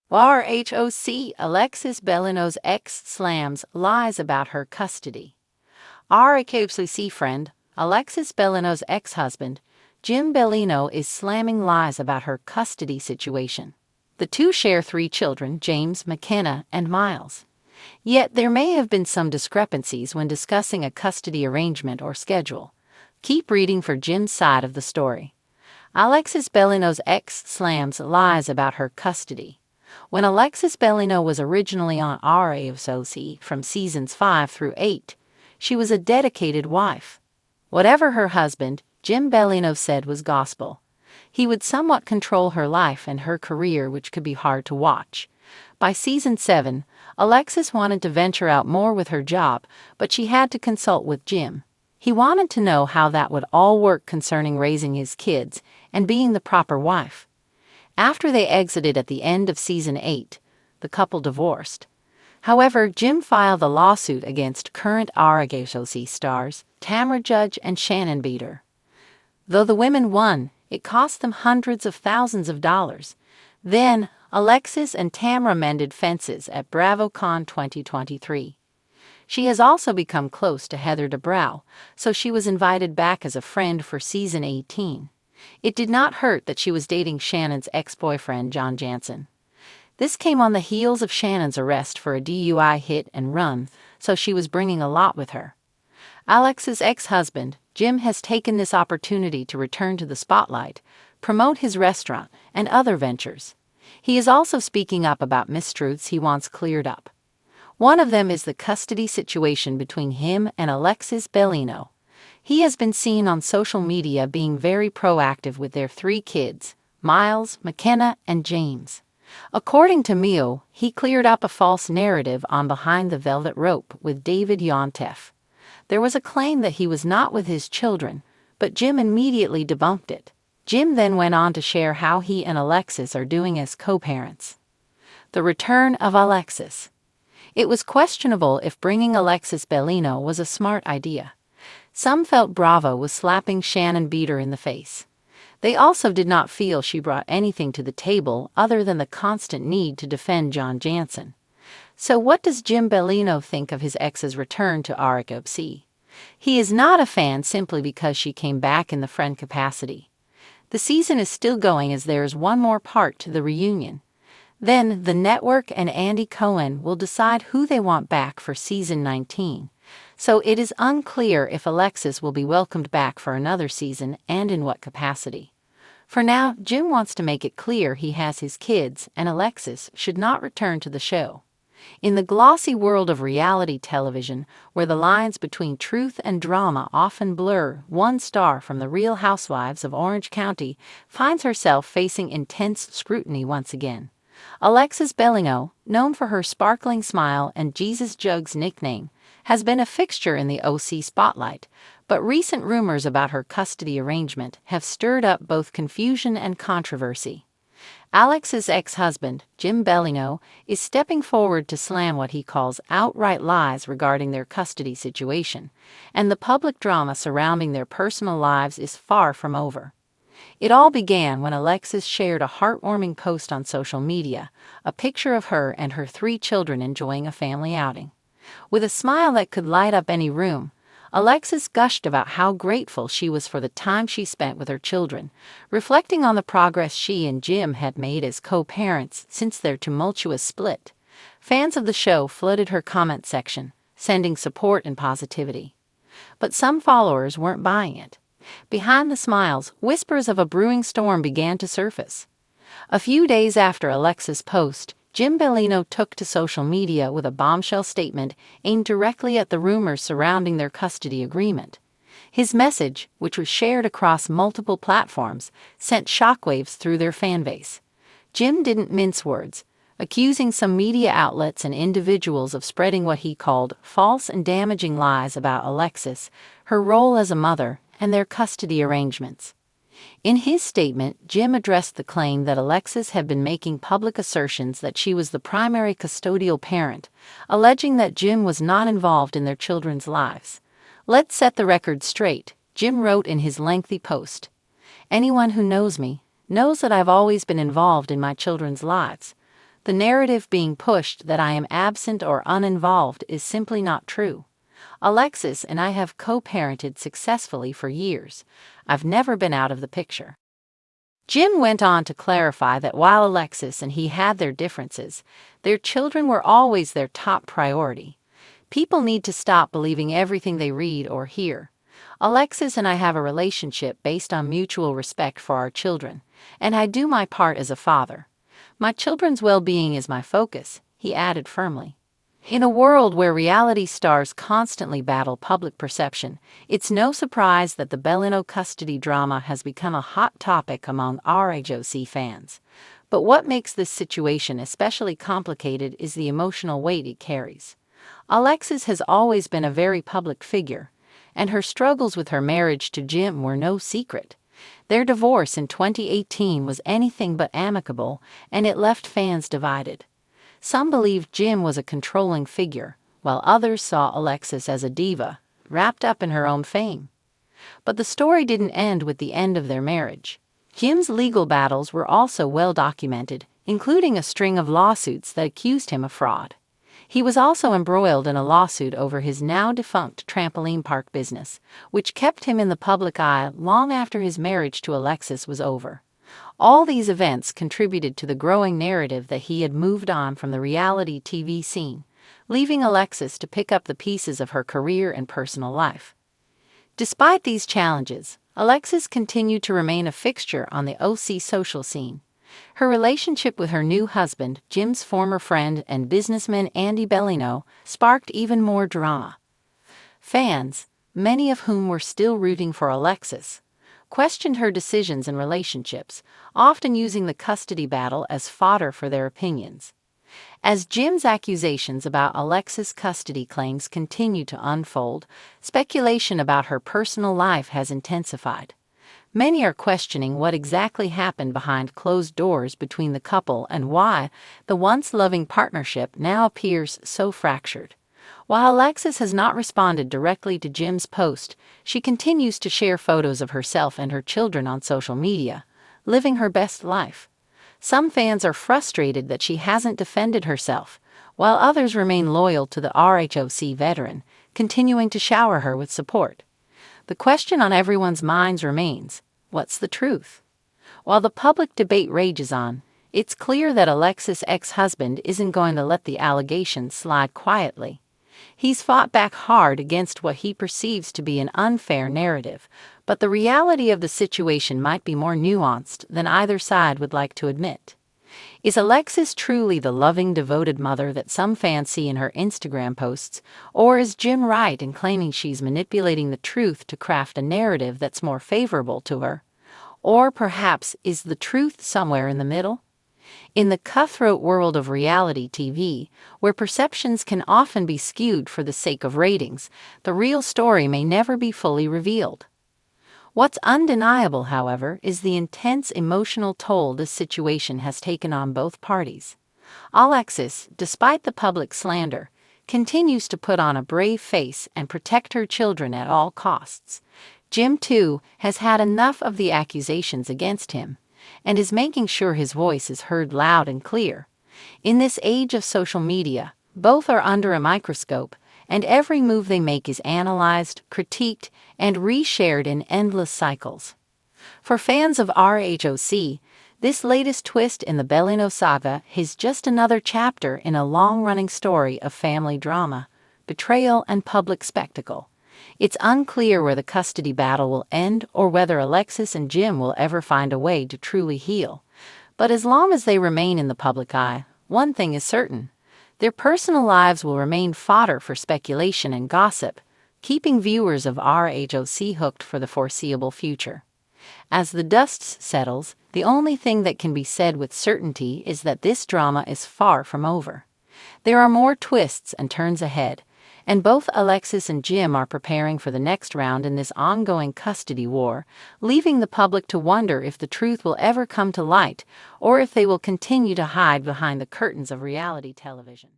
RHOC Alexis Bellino's ex slams lies about her custody. RHOC friend, Alexis Bellino's ex-husband, Jim Bellino, is slamming lies about her custody situation. The two share 3 children, James, McKenna, and Miles. Yet there may have been some discrepancies when discussing a custody arrangement or schedule. Keep reading for Jim's side of the story. Alexis Bellino's ex slams lies about her custody. When Alexis Bellino was originally on RHOC from seasons 5 through 8, she was a dedicated wife. Whatever her husband, Jim Bellino, said was gospel. He would somewhat control her life and her career, which could be hard to watch. By season 7, Alexis wanted to venture out more with her job, but she had to consult with Jim. He wanted to know how that would all work concerning raising his kids and being the proper wife. After they exited at the end of season 8, the couple divorced. However, Jim filed a lawsuit against current RHOC stars Tamra Judge and Shannon Beater. Though the women won, it cost them hundreds of thousands of dollars. Then, Alexis and Tamra mended fences at BravoCon 2023. She has also become close to Heather Dubrow, so she was invited back as a friend for season 18. It did not hurt that she was dating Shannon's ex-boyfriend John Jansen. This came on the heels of Shannon's arrest for a DUI hit and run, so she was bringing a lot with her. Alex's ex-husband, Jim, has taken this opportunity to return to the spotlight, promote his restaurant, and other ventures. He is also speaking up about mistruths he wants cleared up. One of them is the custody situation between him and Alexis Bellino. He has been seen on social media being very proactive with their 3 kids, Miles, McKenna, and James. According to Mio, he cleared up a false narrative on Behind the Velvet Rope with David Yontef. There was a claim that he was not with his children, but Jim immediately debunked it. Jim then went on to share how he and Alexis are doing as co-parents. The return of Alexis. It was questionable if bringing Alexis Bellino was a smart idea. Some felt Bravo was slapping Shannon Beater in the face. They also did not feel she brought anything to the table other than the constant need to defend John Jansen. So what does Jim Bellino think of his ex's return to RHOC? He is not a fan simply because she came back in the friend capacity. The season is still going as there is one more part to the reunion. Then the network and Andy Cohen will decide who they want back for season 19. So it is unclear if Alexis will be welcomed back for another season and in what capacity. For now, Jim wants to make it clear he has his kids and Alexis should not return to the show. In the glossy world of reality television, where the lines between truth and drama often blur, one star from the Real Housewives of Orange County finds herself facing intense scrutiny once again. Alexis Bellino, known for her sparkling smile and Jesus Jugs nickname, has been a fixture in the OC spotlight, but recent rumors about her custody arrangement have stirred up both confusion and controversy. Alex's ex-husband, Jim Bellino, is stepping forward to slam what he calls outright lies regarding their custody situation, and the public drama surrounding their personal lives is far from over. It all began when Alexis shared a heartwarming post on social media, a picture of her and her 3 children enjoying a family outing. With a smile that could light up any room, Alexis gushed about how grateful she was for the time she spent with her children, reflecting on the progress she and Jim had made as co-parents since their tumultuous split. Fans of the show flooded her comment section, sending support and positivity. But some followers weren't buying it. Behind the smiles, whispers of a brewing storm began to surface. A few days after Alexis' post, Jim Bellino took to social media with a bombshell statement aimed directly at the rumors surrounding their custody agreement. His message, which was shared across multiple platforms, sent shockwaves through their fanbase. Jim didn't mince words, accusing some media outlets and individuals of spreading what he called false and damaging lies about Alexis, her role as a mother, and their custody arrangements. In his statement, Jim addressed the claim that Alexis had been making public assertions that she was the primary custodial parent, alleging that Jim was not involved in their children's lives. "Let's set the record straight," Jim wrote in his lengthy post. "Anyone who knows me knows that I've always been involved in my children's lives. The narrative being pushed that I am absent or uninvolved is simply not true. Alexis and I have co-parented successfully for years. I've never been out of the picture. Jim went on to clarify that while Alexis and he had their differences, their children were always their top priority. People need to stop believing everything they read or hear. Alexis and I have a relationship based on mutual respect for our children, and I do my part as a father. My children's well-being is my focus, he added firmly. In a world where reality stars constantly battle public perception, it's no surprise that the Bellino custody drama has become a hot topic among RHOC fans. But what makes this situation especially complicated is the emotional weight it carries. Alexis has always been a very public figure, and her struggles with her marriage to Jim were no secret. Their divorce in 2018 was anything but amicable, and it left fans divided. Some believed Jim was a controlling figure, while others saw Alexis as a diva, wrapped up in her own fame. But the story didn't end with the end of their marriage. Jim's legal battles were also well documented, including a string of lawsuits that accused him of fraud. He was also embroiled in a lawsuit over his now-defunct trampoline park business, which kept him in the public eye long after his marriage to Alexis was over. All these events contributed to the growing narrative that he had moved on from the reality TV scene, leaving Alexis to pick up the pieces of her career and personal life. Despite these challenges, Alexis continued to remain a fixture on the OC social scene. Her relationship with her new husband, Jim's former friend and businessman Andy Bellino, sparked even more drama. Fans, many of whom were still rooting for Alexis, questioned her decisions and relationships, often using the custody battle as fodder for their opinions. As Jim's accusations about Alexis' custody claims continue to unfold, speculation about her personal life has intensified. Many are questioning what exactly happened behind closed doors between the couple and why the once loving partnership now appears so fractured. While Alexis has not responded directly to Jim's post, she continues to share photos of herself and her children on social media, living her best life. Some fans are frustrated that she hasn't defended herself, while others remain loyal to the RHOC veteran, continuing to shower her with support. The question on everyone's minds remains, what's the truth? While the public debate rages on, it's clear that Alexis' ex-husband isn't going to let the allegations slide quietly. He's fought back hard against what he perceives to be an unfair narrative, but the reality of the situation might be more nuanced than either side would like to admit. Is Alexis truly the loving, devoted mother that some fans see in her Instagram posts, or is Jim right in claiming she's manipulating the truth to craft a narrative that's more favorable to her? Or perhaps is the truth somewhere in the middle? In the cutthroat world of reality TV, where perceptions can often be skewed for the sake of ratings, the real story may never be fully revealed. What's undeniable, however, is the intense emotional toll this situation has taken on both parties. Alexis, despite the public slander, continues to put on a brave face and protect her children at all costs. Jim, too, has had enough of the accusations against him, and is making sure his voice is heard loud and clear. In this age of social media, both are under a microscope, and every move they make is analyzed, critiqued, and reshared in endless cycles. For fans of RHOC, this latest twist in the Bellino saga is just another chapter in a long-running story of family drama, betrayal, and public spectacle. It's unclear where the custody battle will end or whether Alexis and Jim will ever find a way to truly heal. But as long as they remain in the public eye, one thing is certain: their personal lives will remain fodder for speculation and gossip, keeping viewers of RHOC hooked for the foreseeable future. As the dust settles, the only thing that can be said with certainty is that this drama is far from over. There are more twists and turns ahead, and both Alexis and Jim are preparing for the next round in this ongoing custody war, leaving the public to wonder if the truth will ever come to light or if they will continue to hide behind the curtains of reality television.